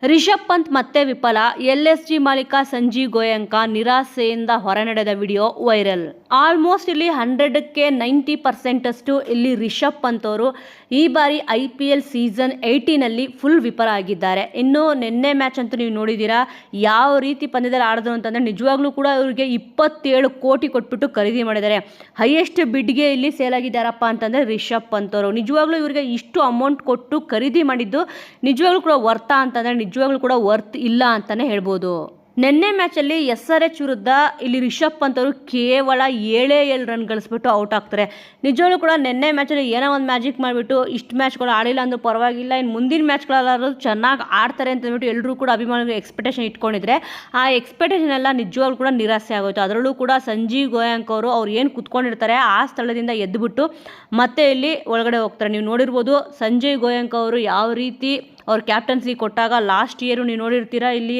ರಿಷಬ್ ಪಂತ್ ಮತ್ತೆ ವಿಫಲ. LSG ಮಾಲೀಕ ಸಂಜೀವ್ ಗೋಯಂಕ ನಿರಾಸೆಯಿಂದ ಹೊರನಡೆದ ವಿಡಿಯೋ ವೈರಲ್. ಆಲ್ಮೋಸ್ಟ್ ಇಲ್ಲಿ 100ಕ್ಕೆ 90% ಅಷ್ಟು ಇಲ್ಲಿ ರಿಷಬ್ ಪಂತ್ ಅವರು ಈ ಬಾರಿ IPL ಸೀಸನ್ 18ನಲ್ಲಿ ಫುಲ್ ವಿಫಲ ಆಗಿದ್ದಾರೆ. ಇನ್ನು ನಿನ್ನೆ ಮ್ಯಾಚ್ ಅಂತೂ ನೀವು ನೋಡಿದ್ದೀರಾ ಯಾವ ರೀತಿ ಪಂದ್ಯದಲ್ಲಿ ಆಡಿದ್ರು ಅಂತಂದರೆ ನಿಜವಾಗ್ಲೂ ಕೂಡ ಇವರಿಗೆ 27 ಕೋಟಿ ಕೊಟ್ಬಿಟ್ಟು ಖರೀದಿ ಮಾಡಿದ್ದಾರೆ. ಹೈಯೆಸ್ಟ್ ಬಿಡ್ಗೆ ಇಲ್ಲಿ ಸೇಲ್ ಆಗಿದ್ದಾರಪ್ಪ ಅಂತಂದರೆ ರಿಷಬ್ ಪಂತ್ ಅವರು. ನಿಜವಾಗ್ಲೂ ಇವರಿಗೆ ಇಷ್ಟು ಅಮೌಂಟ್ ಕೊಟ್ಟು ಖರೀದಿ ಮಾಡಿದ್ದು ನಿಜವಾಗ್ಲೂ ಕೂಡ ವರ್ತಾ ಅಂತಂದರೆ ನಿಜವಾಗ್ಲೂ ಕೂಡ ವರ್ತ್ ಇಲ್ಲ ಅಂತಾನೆ ಹೇಳ್ಬೋದು. ನಿನ್ನೆ ಮ್ಯಾಚಲ್ಲಿ SRH ವಿರುದ್ಧ ಇಲ್ಲಿ ರಿಷಬ್ ಪಂತ್ ಅವರು ಕೇವಲ 7 ರನ್ ಗಳಿಸ್ಬಿಟ್ಟು ಔಟ್ ಆಗ್ತಾರೆ. ನಿಜವಾಗ್ಲೂ ಕೂಡ ನಿನ್ನೆ ಮ್ಯಾಚಲ್ಲಿ ಏನೋ ಒಂದು ಮ್ಯಾಜಿಕ್ ಮಾಡಿಬಿಟ್ಟು ಇಷ್ಟು ಮ್ಯಾಚ್ಗಳು ಆಡಿಲ್ಲ ಅಂದ್ರೂ ಪರವಾಗಿಲ್ಲ, ಇನ್ನು ಮುಂದಿನ ಮ್ಯಾಚ್ಗಳಲ್ಲಾದ್ರೂ ಚೆನ್ನಾಗಿ ಆಡ್ತಾರೆ ಅಂತ ಅಂದ್ಬಿಟ್ಟು ಎಲ್ಲರೂ ಕೂಡ ಅಭಿಮಾನಿಗಳು ಎಕ್ಸ್ಪೆಕ್ಟೇಷನ್ ಇಟ್ಕೊಂಡಿದ್ರೆ ಆ ಎಕ್ಸ್ಪೆಕ್ಟೇಷನ್ ಎಲ್ಲ ನಿಜವಾಗ್ಲೂ ಕೂಡ ನಿರಾಸೆ ಆಗೋಯ್ತು. ಅದರಲ್ಲೂ ಕೂಡ ಸಂಜೀವ್ ಗೋಯಂಕ್ ಅವ್ರು ಏನು ಕುತ್ಕೊಂಡಿರ್ತಾರೆ ಆ ಸ್ಥಳದಿಂದ ಎದ್ದುಬಿಟ್ಟು ಮತ್ತೆ ಇಲ್ಲಿ ಒಳಗಡೆ ಹೋಗ್ತಾರೆ. ನೀವು ನೋಡಿರ್ಬೋದು ಸಂಜಯ್ ಗೋಯಂಕ್ ಅವರು ಯಾವ ರೀತಿ ಅವ್ರ ಕ್ಯಾಪ್ಟನ್ಸಿ ಕೊಟ್ಟಾಗ ಲಾಸ್ಟ್ ಇಯರ್ ನೀವು ನೋಡಿರ್ತೀರಾ ಇಲ್ಲಿ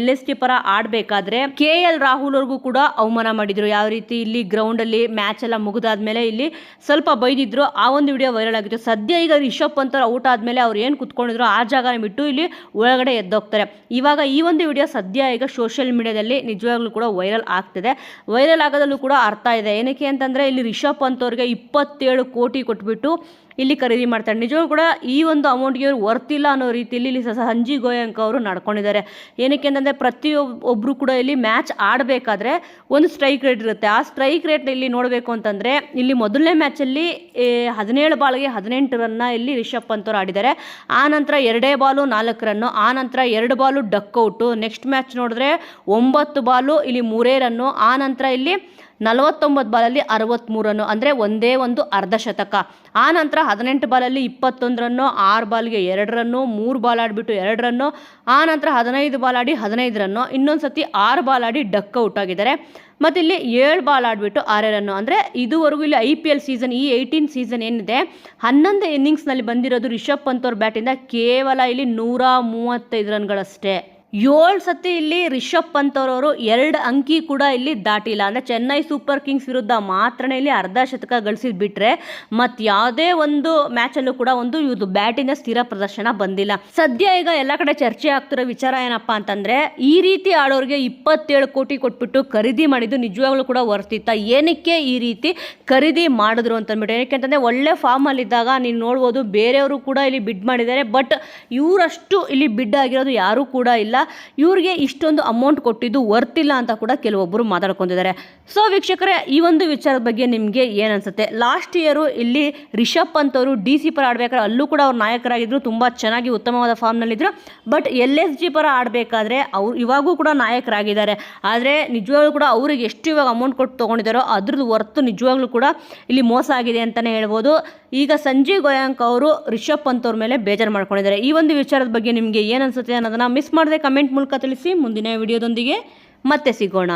LSG ಪರ ಆಡಬೇಕಾದ್ರೆ KL ರಾಹುಲ್ ಅವ್ರಿಗೂ ಕೂಡ ಅವಮಾನ ಮಾಡಿದ್ರು. ಯಾವ ರೀತಿ ಇಲ್ಲಿ ಗ್ರೌಂಡಲ್ಲಿ ಮ್ಯಾಚ್ ಎಲ್ಲ ಮುಗಿದಾದ್ಮೇಲೆ ಇಲ್ಲಿ ಸ್ವಲ್ಪ ಬೈದಿದ್ರು. ಆ ಒಂದು ವಿಡಿಯೋ ವೈರಲ್ ಆಗಿತ್ತು. ಸದ್ಯ ಈಗ ರಿಷಬ್ ಪಂತ್ ಔಟ್ ಆದಮೇಲೆ ಅವ್ರು ಏನು ಕುತ್ಕೊಂಡಿದ್ರು ಆ ಜಾಗನ ಬಿಟ್ಟು ಇಲ್ಲಿ ಒಳಗಡೆ ಎದ್ದೋಗ್ತಾರೆ. ಇವಾಗ ಈ ಒಂದು ವಿಡಿಯೋ ಸದ್ಯ ಈಗ ಸೋಷಿಯಲ್ ಮೀಡಿಯಾದಲ್ಲಿ ನಿಜವಾಗ್ಲೂ ಕೂಡ ವೈರಲ್ ಆಗ್ತಿದೆ. ವೈರಲ್ ಆಗೋದಲ್ಲೂ ಕೂಡ ಅರ್ಥ ಇದೆ. ಏನಕ್ಕೆ ಅಂತಂದರೆ ಇಲ್ಲಿ ರಿಷಬ್ ಪಂತ್ ಅವ್ರಿಗೆ 27 ಕೋಟಿ ಕೊಟ್ಬಿಟ್ಟು ಇಲ್ಲಿ ಖರೀದಿ ಮಾಡ್ತಾರೆ. ನಿಜವೂ ಕೂಡ ಈ ಒಂದು ಅಮೌಂಟ್ಗೆ ಇವರು ವರ್ತಿಲ್ಲ ಅನ್ನೋ ರೀತಿಯಲ್ಲಿ ಇಲ್ಲಿ ಸಂಜೀವ್ ಗೋಯಂಕ ಅವರು ನಡ್ಕೊಂಡಿದ್ದಾರೆ. ಏನಕ್ಕೆ ಅಂತಂದರೆ ಪ್ರತಿಯೊಬ್ಬರು ಕೂಡ ಇಲ್ಲಿ ಮ್ಯಾಚ್ ಆಡಬೇಕಾದ್ರೆ ಒಂದು ಸ್ಟ್ರೈಕ್ ರೇಟ್ ಇರುತ್ತೆ. ಆ ಸ್ಟ್ರೈಕ್ ರೇಟ್ ಇಲ್ಲಿ ನೋಡಬೇಕು ಅಂತಂದರೆ ಇಲ್ಲಿ ಮೊದಲನೇ ಮ್ಯಾಚಲ್ಲಿ 17 ಬಾಲ್ಗೆ 18 ರನ್ನ ಇಲ್ಲಿ ರಿಷಬ್ ಪಂತ್ ಅವರು ಆಡಿದ್ದಾರೆ. ಆ ನಂತರ 2 ಬಾಲು 4 ರನ್ನು, ಆ ನಂತರ 2 ಬಾಲು ಡಕ್ಔಟು. ನೆಕ್ಸ್ಟ್ ಮ್ಯಾಚ್ ನೋಡಿದ್ರೆ 9 ಬಾಲು ಇಲ್ಲಿ 3 ರನ್ನು, ಆ ನಂತರ ಇಲ್ಲಿ 49 ಬಾಲಲ್ಲಿ 63 ರನ್ನು, ಅಂದರೆ ಒಂದೇ ಒಂದು ಅರ್ಧ ಶತಕ. ಆ ನಂತರ 18 ಬಾಲಲ್ಲಿ 21 ರನ್ನು, 6 ಬಾಲ್ಗೆ 2 ರನ್ನು, 3 ಬಾಲ್ ಆಡಿಬಿಟ್ಟು 2 ರನ್ನು, ಆ ನಂತರ 15 ಬಾಲ್ ಆಡಿ 15 ರನ್ನು, ಇನ್ನೊಂದು ಸತಿ 6 ಬಾಲ್ ಆಡಿ ಡಕ್ ಔಟ್ ಆಗಿದ್ದಾರೆ. ಮತ್ತು ಇಲ್ಲಿ 7 ಬಾಲ್ ಆಡಿಬಿಟ್ಟು 6 ರನ್ನು. ಅಂದರೆ ಇದುವರೆಗೂ ಇಲ್ಲಿ IPL ಸೀಸನ್ ಈ 18 ಸೀಸನ್ ಏನಿದೆ 11 ಇನ್ನಿಂಗ್ಸ್ನಲ್ಲಿ ಬಂದಿರೋದು ರಿಷಬ್ ಪಂತ್ ಅವ್ರ ಬ್ಯಾಟಿಂದ ಕೇವಲ ಇಲ್ಲಿ 135 ರನ್ಗಳಷ್ಟೇ. 7 ಸತಿ ಇಲ್ಲಿ ರಿಷಬ್ ಪಂತ್ ಅವರು 2 ಅಂಕಿ ಕೂಡ ಇಲ್ಲಿ ದಾಟಿಲ್ಲ. ಅಂದರೆ ಚೆನ್ನೈ ಸೂಪರ್ ಕಿಂಗ್ಸ್ ವಿರುದ್ಧ ಮಾತ್ರನೇ ಇಲ್ಲಿ ಅರ್ಧ ಶತಕ ಗಳಿಸಿದ್ ಬಿಟ್ರೆ ಮತ್ತು ಯಾವುದೇ ಒಂದು ಮ್ಯಾಚಲ್ಲೂ ಕೂಡ ಒಂದು ಇವ್ರದ್ದು ಬ್ಯಾಟಿಂದ ಸ್ಥಿರ ಪ್ರದರ್ಶನ ಬಂದಿಲ್ಲ. ಸದ್ಯ ಈಗ ಎಲ್ಲ ಕಡೆ ಚರ್ಚೆ ಆಗ್ತಿರೋ ವಿಚಾರ ಏನಪ್ಪ ಅಂತಂದರೆ ಈ ರೀತಿ ಆಡೋರಿಗೆ 27 ಕೋಟಿ ಕೊಟ್ಬಿಟ್ಟು ಖರೀದಿ ಮಾಡಿದ್ದು ನಿಜವಾಗ್ಲೂ ಕೂಡ ವರ್ತಿತ್ತ. ಏನಕ್ಕೆ ಈ ರೀತಿ ಖರೀದಿ ಮಾಡಿದ್ರು ಅಂತಂದ್ಬಿಟ್ಟು, ಏನಕ್ಕೆ ಅಂತಂದರೆ ಒಳ್ಳೆ ಫಾರ್ಮಲ್ಲಿದ್ದಾಗ ನೀವು ನೋಡ್ಬೋದು ಬೇರೆಯವರು ಕೂಡ ಇಲ್ಲಿ ಬಿಡ್ ಮಾಡಿದ್ದಾರೆ. ಬಟ್ ಇವರಷ್ಟು ಇಲ್ಲಿ ಬಿಡ್ ಆಗಿರೋದು ಯಾರೂ ಕೂಡ ಇಲ್ಲ. ಇವ್ರಿಗೆ ಇಷ್ಟೊಂದು ಅಮೌಂಟ್ ಕೊಟ್ಟಿದ್ದು ವರ್ತಿಲ್ಲ ಅಂತ ಕೂಡ ಕೆಲವೊಬ್ಬರು ಮಾತಾಡ್ಕೊಂಡಿದ್ದಾರೆ. ಸೊ ವೀಕ್ಷಕರೇ, ಈ ಒಂದು ವಿಚಾರದ ಬಗ್ಗೆ ನಿಮಗೆ ಏನು ಅನ್ಸುತ್ತೆ? ಲಾಸ್ಟ್ ಇಯರು ಇಲ್ಲಿ ರಿಷಬ್ ಪಂತ್ ಅವರು DC ಪರ ಆಡಬೇಕಾದ್ರೆ ಅಲ್ಲೂ ಕೂಡ ಅವ್ರು ನಾಯಕರಾಗಿದ್ದರು, ತುಂಬ ಚೆನ್ನಾಗಿ ಉತ್ತಮವಾದ ಫಾರ್ಮ್ನಲ್ಲಿದ್ದರು. ಬಟ್ LSG ಪರ ಆಡಬೇಕಾದ್ರೆ ಅವ್ರು ಇವಾಗೂ ಕೂಡ ನಾಯಕರಾಗಿದ್ದಾರೆ. ಆದರೆ ನಿಜವಾಗ್ಲೂ ಕೂಡ ಅವ್ರಿಗೆ ಎಷ್ಟು ಇವಾಗ ಅಮೌಂಟ್ ಕೊಟ್ಟು ತೊಗೊಂಡಿದ್ದಾರೋ ಅದ್ರದ್ದು ಹೊರ್ತು ನಿಜವಾಗ್ಲೂ ಕೂಡ ಇಲ್ಲಿ ಮೋಸ ಆಗಿದೆ ಅಂತಲೇ ಹೇಳ್ಬೋದು. ಈಗ ಸಂಜೀವ್ ಗೋಯಂಕ್ ಅವರು ರಿಷಬ್ ಪಂತ್ ಅವ್ರ ಮೇಲೆ ಬೇಜಾರು ಮಾಡ್ಕೊಂಡಿದ್ದಾರೆ. ಈ ಒಂದು ವಿಚಾರದ ಬಗ್ಗೆ ನಿಮಗೆ ಏನು ಅನ್ಸುತ್ತೆ ಅನ್ನೋದನ್ನು ಮಿಸ್ ಮಾಡದೆ ಕಮೆಂಟ್ ಮೂಲಕ ತಿಳಿಸಿ. ಮುಂದಿನ ವಿಡಿಯೋದೊಂದಿಗೆ ಮತ್ತೆ ಸಿಗೋಣ.